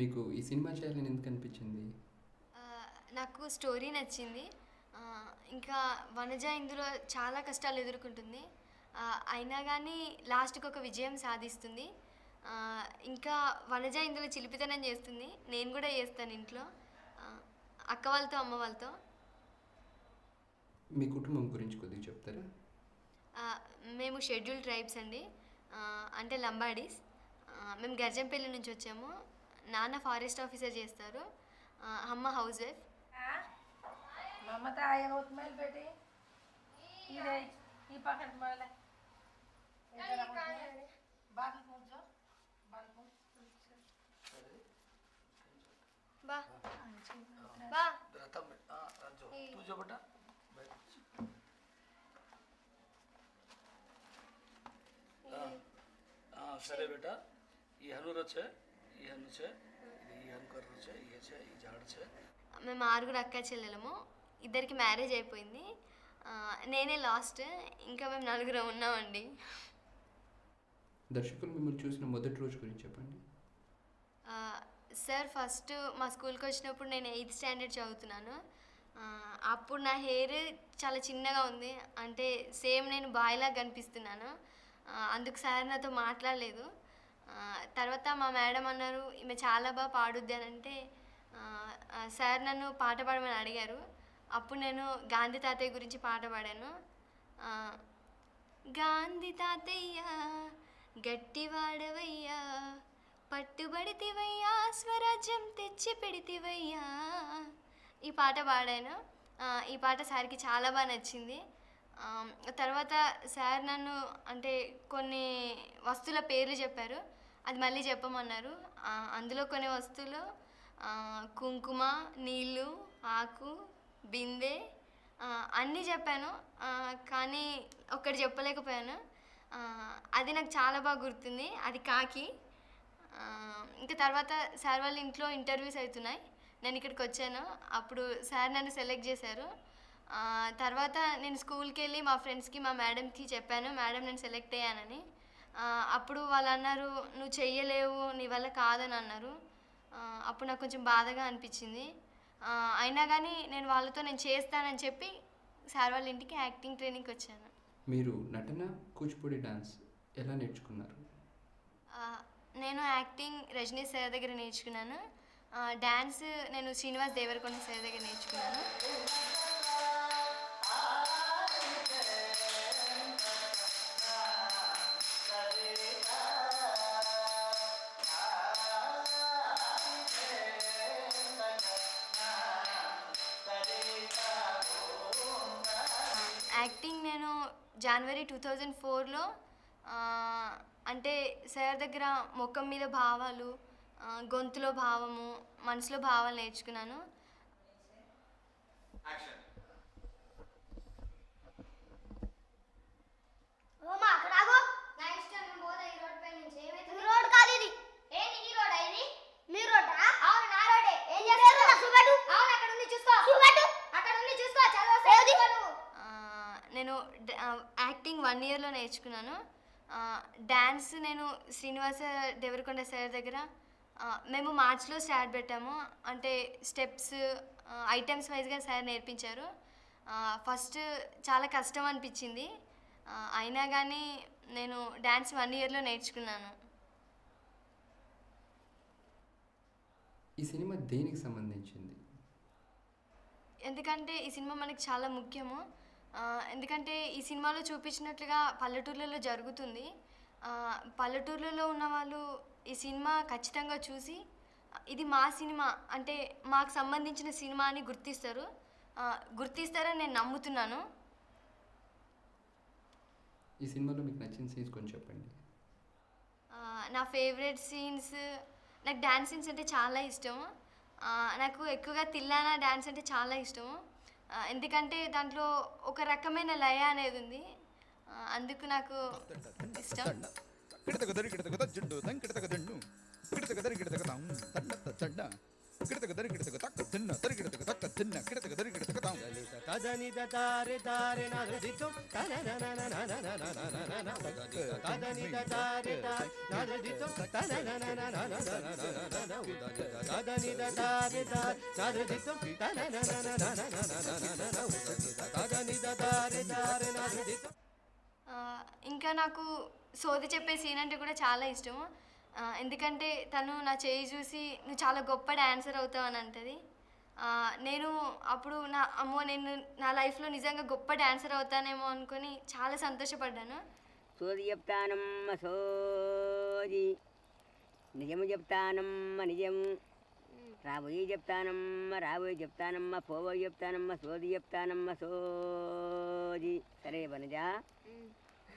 మీకు ఈ సినిమా చేయాలని ఎందుకు అనిపించింది? నాకు స్టోరీ నచ్చింది. ఇంకా వనజ ఇందులో చాలా కష్టాలు ఎదుర్కొంటుంది. అయినా కానీ లాస్ట్‌కి ఒక విజయం సాధిస్తుంది. ఇంకా వనజ ఇందులో చిలిపితనం చేస్తుంది. నేను కూడా చేస్తాను ఇంట్లో. అక్క వాళ్ళతో, అమ్మ వాళ్ళతో. మీ కుటుంబం గురించి కొద్దిగా చెప్తారా? మేము షెడ్యూల్డ్ ట్రైబ్స్ అండి. అంటే లంబాడీస్. మేము గర్జంపల్లి నుంచి వచ్చాము. నాన్న ఫారెస్ట్ ఆఫీసర్ చేస్తారు. అమ్మ హౌస్ వైఫ్. ममता आए होत मेल बेटी इधर ई पकड़ मारले बाल पूछो बा बा रतम राजो तू जो बेटा సరే బేటా ఈ హనుర్ వచ్చే ఈ హను చే ఈ హనుకర్ వచ్చే ఈ చే ఈ జాడ్ చే. మేము 6 అక్క చెల్లెలము. ఇద్దరికి మ్యారేజ్ అయిపోయింది. నేనే లాస్ట్. ఇంకా మేము 4 ఉన్నామండి. దర్శకులు మిమ్మల్ని చూసిన మొదటి రోజు గురించి చెప్పండి. సార్ ఫస్ట్ మా స్కూల్కి వచ్చినప్పుడు నేను 8th స్టాండర్డ్ చదువుతున్నాను. అప్పుడు నా హెయిర్ చాలా చిన్నగా ఉంది. అంటే సేమ్ నేను బాయ్లాగా కనిపిస్తున్నాను. అందుకు సార్ నాతో మాట్లాడలేదు. తర్వాత మా మేడం అన్నారు ఈమె చాలా బాగా పాడుద్ది అని అంటే సార్ నన్ను పాట పాడమని అడిగారు. అప్పుడు నేను గాంధీ తాతయ్య గురించి పాట పాడాను. గాంధీ తాతయ్య గట్టివాడవయ్యా, పట్టుబడితివయ్యా, స్వరాజ్యం తెచ్చి పెడితివయ్యా, ఈ పాట పాడాను. ఈ పాట సార్కి చాలా బాగా నచ్చింది. తర్వాత సార్ నన్ను అంటే కొన్ని వస్తువుల పేర్లు చెప్పారు. అది మళ్ళీ చెప్పమన్నారు. అందులో కొన్ని వస్తువులు కుంకుమ, నీళ్ళు, ఆకు, బిందె అన్నీ చెప్పాను. కానీ ఒక్కటి చెప్పలేకపోయాను. అది నాకు చాలా బాగా గుర్తుంది. అది కాకి. ఇంకా తర్వాత సార్ వాళ్ళ ఇంట్లో ఇంటర్వ్యూస్ అవుతున్నాయి. నేను ఇక్కడికి వచ్చాను. అప్పుడు సార్ నన్ను సెలెక్ట్ చేశారు. తర్వాత నేను స్కూల్కి వెళ్ళి మా ఫ్రెండ్స్కి మా మేడంకి చెప్పాను మేడం నేను సెలెక్ట్ అయ్యానని. అప్పుడు వాళ్ళు అన్నారు నువ్వు చెయ్యలేవు, నీ వల్ల కాదని అన్నారు. అప్పుడు నాకు కొంచెం బాధగా అనిపించింది. అయినా కానీ నేను వాళ్ళతో నేను చేస్తానని చెప్పి సార్ వాళ్ళ ఇంటికి యాక్టింగ్ ట్రైనింగ్కి వచ్చాను. మీరు నటన, కూచిపూడి డాన్స్ ఎలా నేర్చుకున్నారు? నేను యాక్టింగ్ రజనీ సార్ దగ్గర నేర్చుకున్నాను. డ్యాన్స్ నేను శ్రీనివాస్ దేవరకొండ సార్ దగ్గర నేర్చుకున్నాను. యాక్టింగ్ నేను జనవరి 2004లో అంటే సార్ దగ్గర ముఖం మీద భావాలు, గొంతులో భావము, మనసులో భావాలు నేర్చుకున్నాను. నేను యాక్టింగ్ 1 ఇయర్లో నేర్చుకున్నాను. డ్యాన్స్ నేను శ్రీనివాస దేవరకొండ సార్ దగ్గర మేము మార్చ్లో స్టార్ట్ పెట్టాము. అంటే స్టెప్స్ ఐటమ్స్ వైజ్గా సార్ నేర్పించారు. ఫస్ట్ చాలా కష్టం అనిపించింది. అయినా కానీ నేను డ్యాన్స్ 1 ఇయర్లో నేర్చుకున్నాను. ఈ సినిమా దేనికి సంబంధించింది? ఎందుకంటే ఈ సినిమా మనకి చాలా ముఖ్యము. ఎందుకంటే ఈ సినిమాలో చూపించినట్లుగా పల్లెటూర్లలో జరుగుతుంది. పల్లెటూర్లలో ఉన్న వాళ్ళు ఈ సినిమా ఖచ్చితంగా చూసి ఇది మా సినిమా అంటే మాకు సంబంధించిన సినిమా అని గుర్తిస్తారని నేను నమ్ముతున్నాను. ఈ సినిమాలో మీకు నచ్చిన సీన్స్ కొంచెం చెప్పండి. నా ఫేవరెట్ సీన్స్ నాకు డ్యాన్స్ సీన్స్ అంటే చాలా ఇష్టం. నాకు ఎక్కువగా తిల్లానా డ్యాన్స్ అంటే చాలా ఇష్టం. ఎందుకంటే దాంట్లో ఒక రకమైన లయ అనేది ఉంది. అందుకు నాకు ఇష్టం. కిడతక దరి కిడతక తక్క తిన్న దరి కిడతక తక్క తిన్న కిడతక దరి కిడతక తాం తదని దారే దారే నాదితో తదని దారే దారే నాదితో తదని దారే దారే నాదితో తదని దారే దారే నాదితో. ఇంకా నాకు సోది చెప్పే సీన్ అంటే కూడా చాలా ఇష్టం. ఎందుకంటే తను నా చేయి చూసి నువ్వు చాలా గొప్ప డాన్సర్ అవుతావు అని అంటది. నేను అప్పుడు నేను నా లైఫ్లో నిజంగా గొప్ప డాన్సర్ అవుతానేమో అనుకొని చాలా సంతోషపడ్డాను. సోది చెప్తానమ్మ సోది, నిజము చెప్తానమ్మ నిజము, రాబోయే చెప్తానమ్మ రాబోయే చెప్తానమ్మ, పోబోయే చెప్తానమ్మ, సోది చెప్తానమ్మ సోది. సరే వనజా,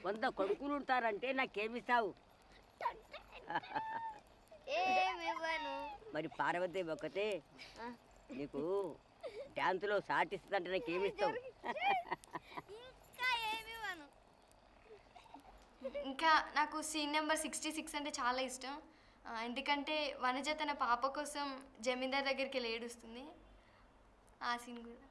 100 కొడుకులు ఉంటారంటే నాకేమిస్తావు? మరి పార్వతి ఒక్కతే నీకు డ్యాన్సులో సాటిస్తుందంటే నాకేమిస్తావు? ఇంకా నాకు సీన్ నెంబర్ 66 అంటే చాలా ఇష్టం. ఎందుకంటే వనజ తన పాప కోసం జమీందార్ దగ్గరికి వెళ్ళి ఏడుస్తుంది. ఆ సీన్ కూడా.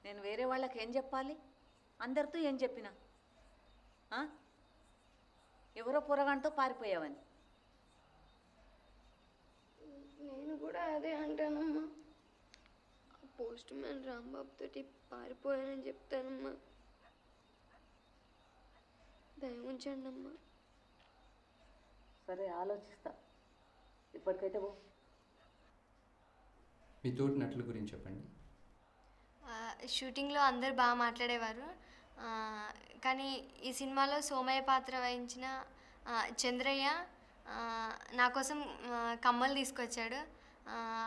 నేను వేరే వాళ్ళకి ఏం చెప్పాలి? అందరితో ఏం చెప్పినా ఎవరో పొరగంటూ పారిపోయావని. నేను కూడా అదే అంటానమ్మా. పోస్ట్ మ్యాన్ రాంబాబు తోటి పారిపోయానని చెప్తానమ్మా. దయ ఉంచండి అమ్మా. సరే ఆలోచిస్తా, ఇప్పటికైతే పో. మీ తోటి నటుల గురించి చెప్పండి. షూటింగ్లో అందరు బాగా మాట్లాడేవారు. కానీ ఈ సినిమాలో సోమయ్య పాత్ర వహించిన చంద్రయ్య నా కోసం కమ్మలు తీసుకొచ్చాడు.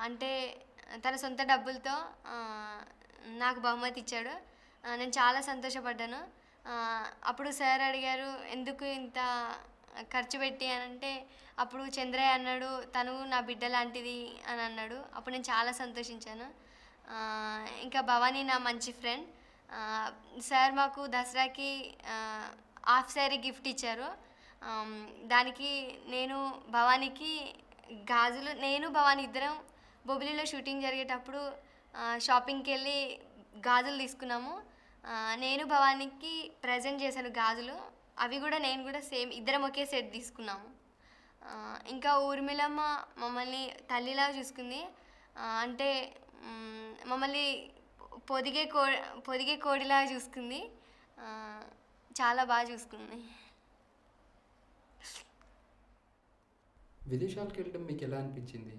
అంటే తన సొంత డబ్బులతో నాకు బహుమతి ఇచ్చాడు. నేను చాలా సంతోషపడ్డాను. అప్పుడు సార్ అడిగారు ఎందుకు ఇంత ఖర్చు పెట్టి అని అంటే అప్పుడు చంద్రయ్య అన్నాడు తను నా బిడ్డ లాంటిది అని అన్నాడు. అప్పుడు నేను చాలా సంతోషించాను. ఇంకా భవానీ నా మంచి ఫ్రెండ్. సార్ మాకు దసరాకి హాఫ్ శారీ గిఫ్ట్ ఇచ్చారు. దానికి నేను భవానీకి గాజులు, నేను భవానీ ఇద్దరం బొబ్బిలిలో షూటింగ్ జరిగేటప్పుడు షాపింగ్కి వెళ్ళి గాజులు తీసుకున్నాము. నేను భవానీకి ప్రజెంట్ చేశాను గాజులు. అవి కూడా నేను కూడా సేమ్ ఇద్దరం ఒకే సెట్ తీసుకున్నాము. ఇంకా ఊర్మిళమ్మ మమ్మల్ని తల్లిలా చూసుకుంది. అంటే మమ్మల్ని పొదిగే కోడిలా చూసుకుంది. చాలా బాగా చూసుకుంది. విదేశాలకు వెళ్ళడం మీకు ఎలా అనిపించింది?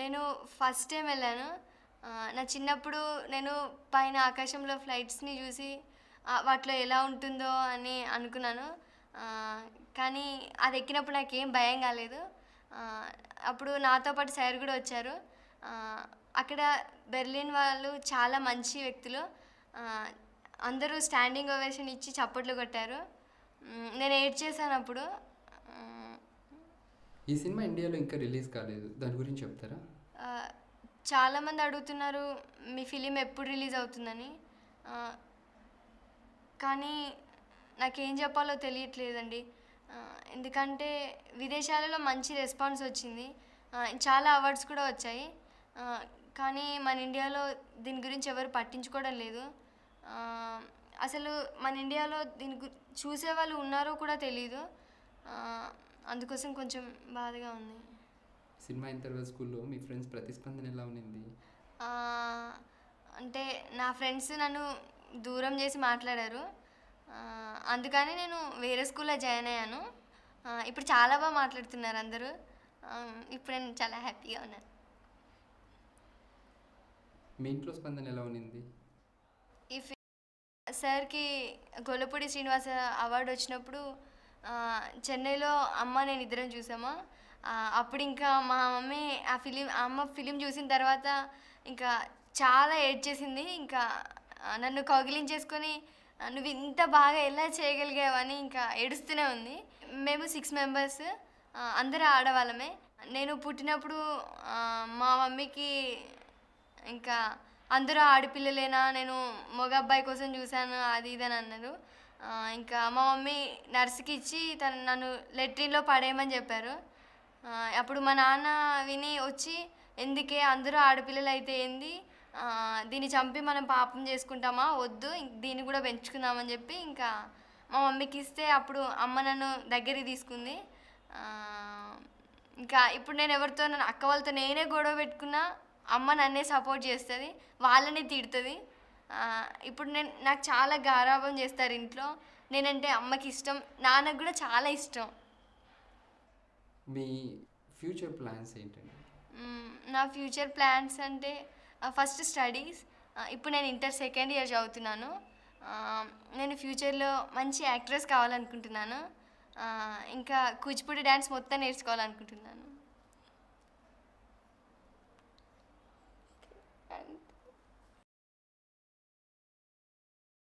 నేను ఫస్ట్ టైం వెళ్ళాను. నా చిన్నప్పుడు నేను పైన ఆకాశంలో ఫ్లైట్స్ని చూసి వాటిలో ఎలా ఉంటుందో అని అనుకున్నాను. కానీ అది ఎక్కినప్పుడు నాకేం భయం కాలేదు. అప్పుడు నాతో పాటు సార్ కూడా వచ్చారు. అక్కడ బెర్లిన్ వాళ్ళు చాలా మంచి వ్యక్తులు. అందరూ స్టాండింగ్ ఓవేషన్ ఇచ్చి చప్పట్లు కొట్టారు. నేను ఏడ్చేసాను అప్పుడు. ఈ సినిమా ఇండియాలో ఇంకా రిలీజ్ కాలేదు, దాని గురించి చెప్తారా? చాలామంది అడుగుతున్నారు మీ ఫిలిం ఎప్పుడు రిలీజ్ అవుతుందని. కానీ నాకేం చెప్పాలో తెలియట్లేదండి. ఎందుకంటే విదేశాలలో మంచి రెస్పాన్స్ వచ్చింది, చాలా అవార్డ్స్ కూడా వచ్చాయి. కానీ మన ఇండియాలో దీని గురించి ఎవరు పట్టించుకోవడం లేదు. అసలు మన ఇండియాలో దీని చూసే వాళ్ళు ఉన్నారో కూడా తెలీదు. అందుకోసం కొంచెం బాధగా ఉంది. సినిమా అయిన తర్వాత స్కూల్లో మీ ఫ్రెండ్స్ ప్రతిస్పందన ఎలా ఉన్నింది? అంటే నా ఫ్రెండ్స్ నన్ను దూరం చేసి మాట్లాడారు. అందుకని నేను వేరే స్కూల్లో జాయిన్ అయ్యాను. ఇప్పుడు చాలా బాగా మాట్లాడుతున్నారు అందరూ. ఇప్పుడు నేను చాలా హ్యాపీగా ఉన్నాను. మీ ఇంట్లో స్పందన ఎలా ఉన్నింది? ఈ సార్కి గొల్లపూడి శ్రీనివాస అవార్డు వచ్చినప్పుడు చెన్నైలో అమ్మ నేను ఇద్దరం చూసాము. అప్పుడు ఇంకా మా మమ్మీ అమ్మ ఫిలిం చూసిన తర్వాత ఇంకా చాలా ఏడ్చేసింది. ఇంకా నన్ను కౌగిలించేసుకొని నువ్వు ఇంత బాగా ఎలా చేయగలిగావని ఇంకా ఏడుస్తూనే ఉంది. మేము 6 మెంబర్స్, అందరూ ఆడవాళ్ళమే. నేను పుట్టినప్పుడు మా మమ్మీకి ఇంకా అందరూ ఆడపిల్లలేనా, నేను మగ అబ్బాయి కోసం చూశాను అది ఇది అని అన్నారు. ఇంకా మా మమ్మీ నర్సుకి ఇచ్చి నన్ను లెట్రిన్లో పడేయమని చెప్పారు. అప్పుడు మా నాన్న విని వచ్చి, ఎందుకే అందరూ ఆడపిల్లలు అయితే ఏంది, దీన్ని చంపి మనం పాపం చేసుకుంటామా, వద్దు దీన్ని కూడా పెంచుకుందామని చెప్పి ఇంకా మా మమ్మీకి ఇస్తే అప్పుడు అమ్మ నన్ను దగ్గరికి తీసుకుంది. ఇంకా ఇప్పుడు నేను ఎవరితో అక్క వాళ్ళతో నేనే గొడవ పెట్టుకున్నా అమ్మ నన్నే సపోర్ట్ చేస్తుంది, వాళ్ళని తిడుతుంది. ఇప్పుడు నాకు చాలా గారాబం చేస్తారు ఇంట్లో. నేనంటే అమ్మకి ఇష్టం, నాన్నకు కూడా చాలా ఇష్టం. మీ ఫ్యూచర్ ప్లాన్స్ ఏంటండి? నా ఫ్యూచర్ ప్లాన్స్ అంటే ఫస్ట్ స్టడీస్. ఇప్పుడు నేను ఇంటర్ సెకండ్ ఇయర్ చదువుతున్నాను. నేను ఫ్యూచర్లో మంచి యాక్ట్రెస్ కావాలనుకుంటున్నాను. ఇంకా కూచిపూడి డ్యాన్స్ మొత్తం నేర్చుకోవాలనుకుంటున్నాను.